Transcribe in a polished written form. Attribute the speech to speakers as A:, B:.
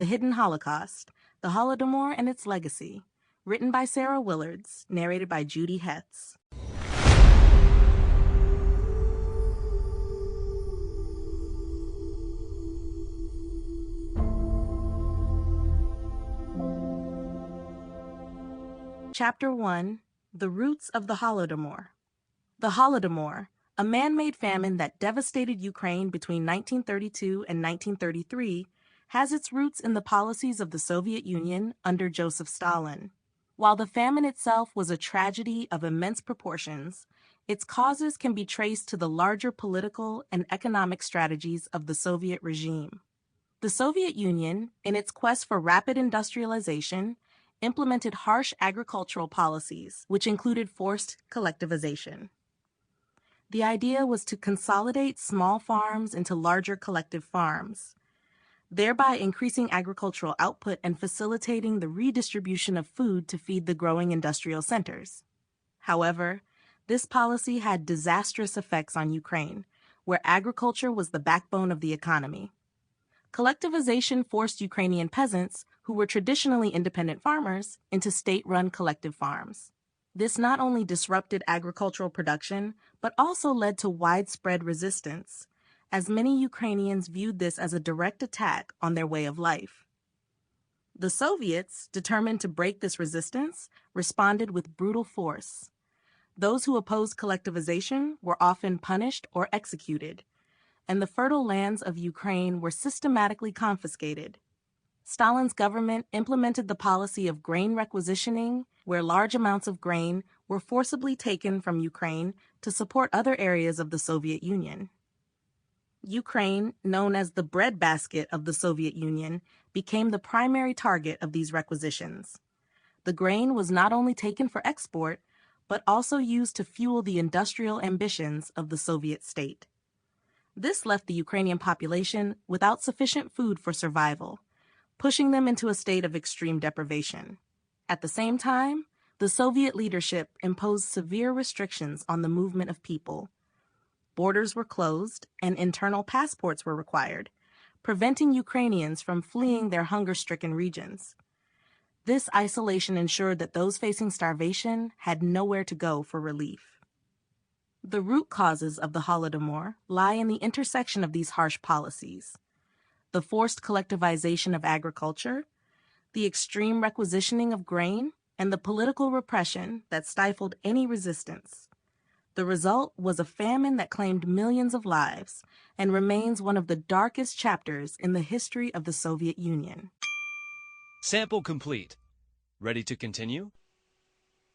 A: The Hidden Holocaust, The Holodomor and Its Legacy, written by Sarah Willards, narrated by Judie Heths. Chapter 1, The Roots of the Holodomor. The Holodomor, a man-made famine that devastated Ukraine between 1932 and 1933, has its roots in the policies of the Soviet Union under Joseph Stalin. While the famine itself was a tragedy of immense proportions, its causes can be traced to the larger political and economic strategies of the Soviet regime. The Soviet Union, in its quest for rapid industrialization, implemented harsh agricultural policies, which included forced collectivization. The idea was to consolidate small farms into larger collective farms, thereby increasing agricultural output and facilitating the redistribution of food to feed the growing industrial centers. However, this policy had disastrous effects on Ukraine, where agriculture was the backbone of the economy. Collectivization forced Ukrainian peasants, who were traditionally independent farmers, into state-run collective farms. This not only disrupted agricultural production, but also led to widespread resistance, as many Ukrainians viewed this as a direct attack on their way of life. The Soviets, determined to break this resistance, responded with brutal force. Those who opposed collectivization were often punished or executed, and the fertile lands of Ukraine were systematically confiscated. Stalin's government implemented the policy of grain requisitioning, where large amounts of grain were forcibly taken from Ukraine to support other areas of the Soviet Union. Ukraine, known as the breadbasket of the Soviet Union, became the primary target of these requisitions. The grain was not only taken for export, but also used to fuel the industrial ambitions of the Soviet state. This left the Ukrainian population without sufficient food for survival, pushing them into a state of extreme deprivation. At the same time, the Soviet leadership imposed severe restrictions on the movement of people. Borders were closed and internal passports were required, preventing Ukrainians from fleeing their hunger-stricken regions. This isolation ensured that those facing starvation had nowhere to go for relief. The root causes of the Holodomor lie in the intersection of these harsh policies: the forced collectivization of agriculture, the extreme requisitioning of grain, and the political repression that stifled any resistance. The result was a famine that claimed millions of lives and remains one of the darkest chapters in the history of the Soviet Union.
B: Sample complete. Ready to continue?